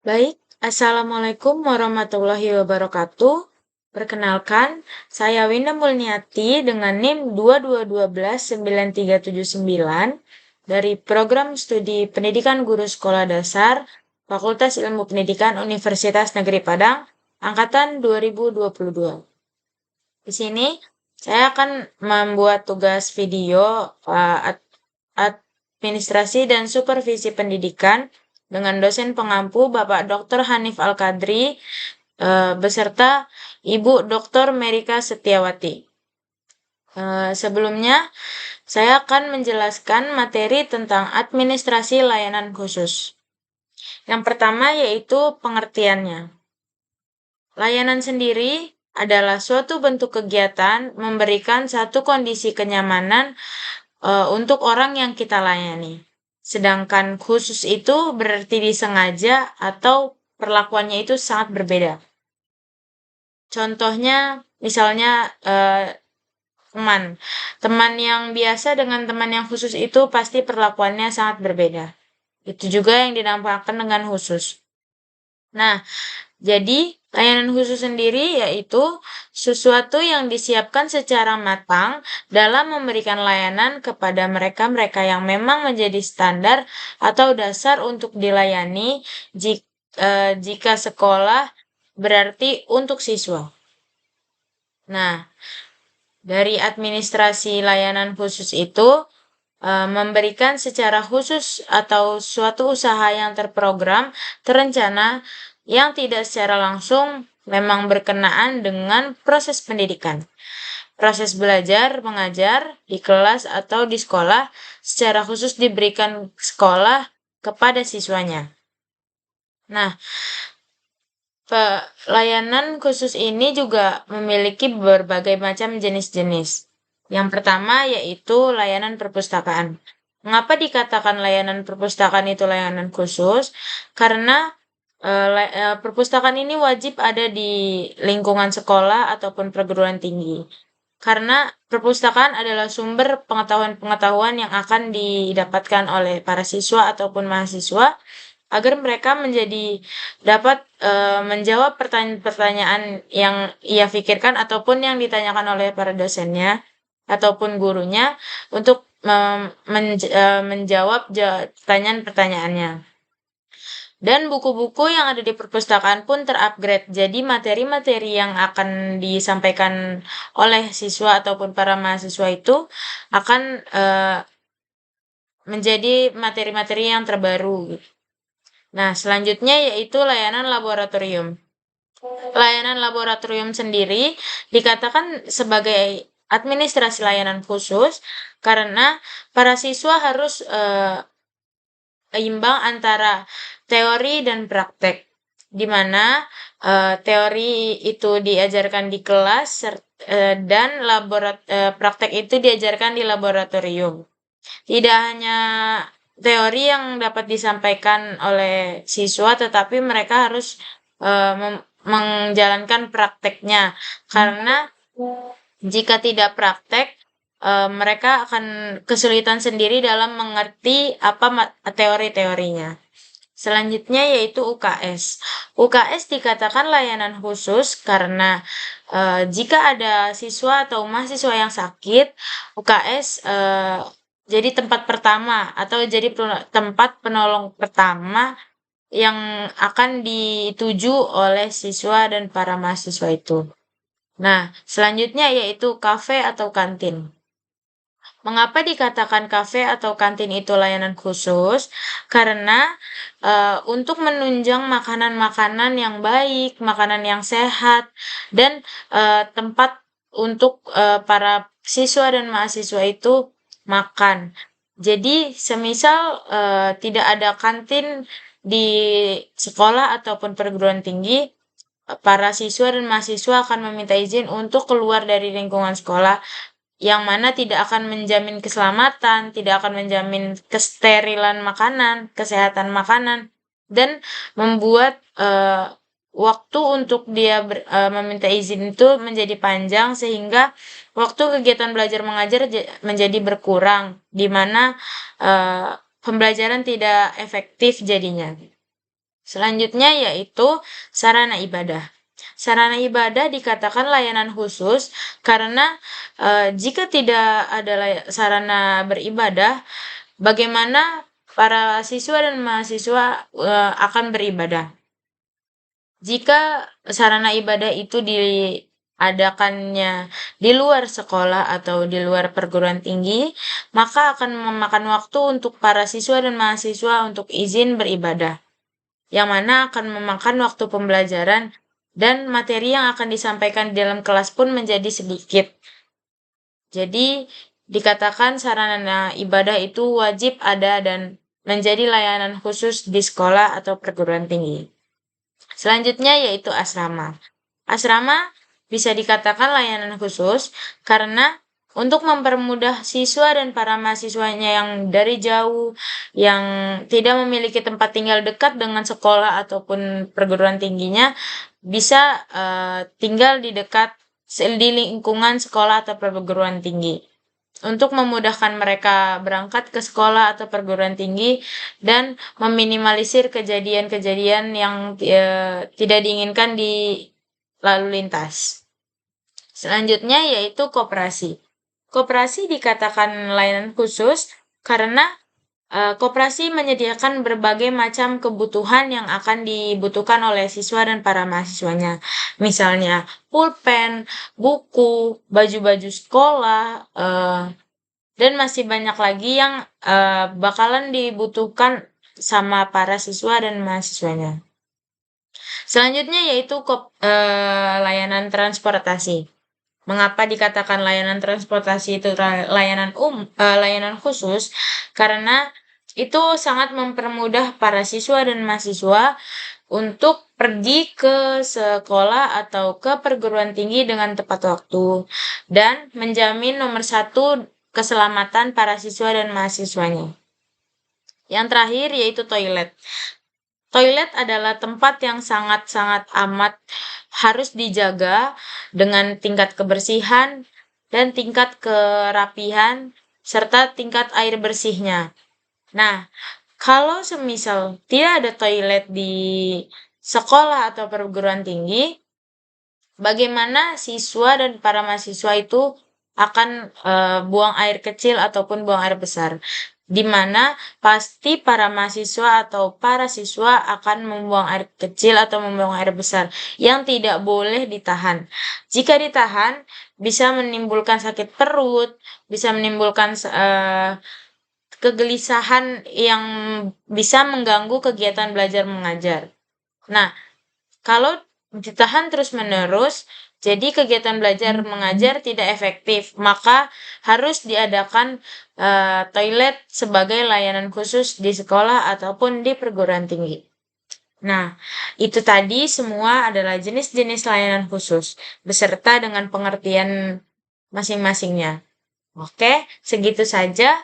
Baik, Assalamualaikum warahmatullahi wabarakatuh. Perkenalkan, saya Winda Mulniati dengan NIM 222119379 dari Program Studi Pendidikan Guru Sekolah Dasar Fakultas Ilmu Pendidikan Universitas Negeri Padang, Angkatan 2022. Di sini, saya akan membuat tugas video administrasi dan supervisi pendidikan dengan dosen pengampu Bapak Dr. Hanif Al-Kadri beserta Ibu Dr. Merika Setiawati. Sebelumnya, saya akan menjelaskan materi tentang administrasi layanan khusus. Yang pertama yaitu pengertiannya. Layanan sendiri adalah suatu bentuk kegiatan memberikan satu kondisi kenyamanan untuk orang yang kita layani. Sedangkan khusus itu berarti disengaja atau perlakuannya itu sangat berbeda. Contohnya, misalnya teman. Teman yang biasa dengan teman yang khusus itu pasti perlakuannya sangat berbeda. Itu juga yang dinamakan dengan khusus. Nah, jadi layanan khusus sendiri yaitu sesuatu yang disiapkan secara matang dalam memberikan layanan kepada mereka-mereka yang memang menjadi standar atau dasar untuk dilayani jika sekolah berarti untuk siswa. Nah, dari administrasi layanan khusus itu memberikan secara khusus atau suatu usaha yang terprogram, terencana, yang tidak secara langsung memang berkenaan dengan proses pendidikan. Proses belajar, mengajar, di kelas atau di sekolah, secara khusus diberikan sekolah kepada siswanya. Nah, layanan khusus ini juga memiliki berbagai macam jenis-jenis. Yang pertama yaitu layanan perpustakaan. Mengapa dikatakan layanan perpustakaan itu layanan khusus? Karena perpustakaan ini wajib ada di lingkungan sekolah ataupun perguruan tinggi. Karena perpustakaan adalah sumber pengetahuan-pengetahuan yang akan didapatkan oleh para siswa ataupun mahasiswa agar mereka dapat menjawab pertanyaan-pertanyaan yang ia pikirkan ataupun yang ditanyakan oleh para dosennya ataupun gurunya untuk menjawab pertanyaan-pertanyaannya. Dan buku-buku yang ada di perpustakaan pun terupgrade. Jadi materi-materi yang akan disampaikan oleh siswa ataupun para mahasiswa itu akan menjadi materi-materi yang terbaru. Nah, selanjutnya yaitu layanan laboratorium. Layanan laboratorium sendiri dikatakan sebagai administrasi layanan khusus karena para siswa harus imbang antara teori dan praktek, di mana teori itu diajarkan di kelas dan praktek itu diajarkan di laboratorium. Tidak hanya teori yang dapat disampaikan oleh siswa, tetapi mereka harus menjalankan prakteknya. Karena jika tidak praktek, mereka akan kesulitan sendiri dalam mengerti apa teori-teorinya. Selanjutnya yaitu UKS. UKS dikatakan layanan khusus karena jika ada siswa atau mahasiswa yang sakit, UKS jadi tempat pertama atau jadi tempat penolong pertama yang akan dituju oleh siswa dan para mahasiswa itu. Nah, selanjutnya yaitu kafe atau kantin. Mengapa dikatakan kafe atau kantin itu layanan khusus? Karena untuk menunjang makanan-makanan yang baik, makanan yang sehat, dan tempat untuk para siswa dan mahasiswa itu makan. Jadi, semisal tidak ada kantin di sekolah ataupun perguruan tinggi, para siswa dan mahasiswa akan meminta izin untuk keluar dari lingkungan sekolah, yang mana tidak akan menjamin keselamatan, tidak akan menjamin kesterilan makanan, kesehatan makanan, dan membuat waktu untuk dia meminta izin itu menjadi panjang sehingga waktu kegiatan belajar mengajar menjadi berkurang, di mana pembelajaran tidak efektif jadinya. Selanjutnya yaitu sarana ibadah. Sarana ibadah dikatakan layanan khusus karena jika tidak ada sarana beribadah, bagaimana para siswa dan mahasiswa akan beribadah? Jika sarana ibadah itu diadakannya di luar sekolah atau di luar perguruan tinggi, maka akan memakan waktu untuk para siswa dan mahasiswa untuk izin beribadah, yang mana akan memakan waktu pembelajaran dan materi yang akan disampaikan di dalam kelas pun menjadi sedikit. Jadi, dikatakan sarana ibadah itu wajib ada dan menjadi layanan khusus di sekolah atau perguruan tinggi. Selanjutnya yaitu asrama. Asrama bisa dikatakan layanan khusus karena untuk mempermudah siswa dan para mahasiswanya yang dari jauh, yang tidak memiliki tempat tinggal dekat dengan sekolah ataupun perguruan tingginya, bisa tinggal di lingkungan sekolah atau perguruan tinggi. Untuk memudahkan mereka berangkat ke sekolah atau perguruan tinggi dan meminimalisir kejadian-kejadian yang tidak diinginkan di lalu lintas. Selanjutnya yaitu koperasi. Koperasi dikatakan layanan khusus karena koperasi menyediakan berbagai macam kebutuhan yang akan dibutuhkan oleh siswa dan para mahasiswanya. Misalnya pulpen, buku, baju-baju sekolah, dan masih banyak lagi yang bakalan dibutuhkan sama para siswa dan mahasiswanya. Selanjutnya yaitu layanan transportasi. Mengapa dikatakan layanan transportasi itu layanan khusus? Karena itu sangat mempermudah para siswa dan mahasiswa untuk pergi ke sekolah atau ke perguruan tinggi dengan tepat waktu dan menjamin nomor satu keselamatan para siswa dan mahasiswanya. Yang terakhir yaitu toilet. Toilet adalah tempat yang sangat-sangat amat harus dijaga dengan tingkat kebersihan dan tingkat kerapihan serta tingkat air bersihnya. Nah, kalau semisal tidak ada toilet di sekolah atau perguruan tinggi, bagaimana siswa dan para mahasiswa itu akan buang air kecil ataupun buang air besar, di mana pasti para mahasiswa atau para siswa akan membuang air kecil atau membuang air besar yang tidak boleh ditahan. Jika ditahan, bisa menimbulkan sakit perut, bisa menimbulkan kegelisahan yang bisa mengganggu kegiatan belajar mengajar. Nah, kalau ditahan terus-menerus, jadi kegiatan belajar mengajar tidak efektif, maka harus diadakan toilet sebagai layanan khusus di sekolah ataupun di perguruan tinggi. Nah, itu tadi semua adalah jenis-jenis layanan khusus, beserta dengan pengertian masing-masingnya. Oke, segitu saja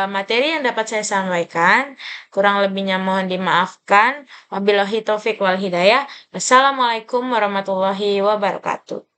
materi yang dapat saya sampaikan. Kurang lebihnya mohon dimaafkan. Wabillahi taufik wal hidayah. Wassalamualaikum warahmatullahi wabarakatuh.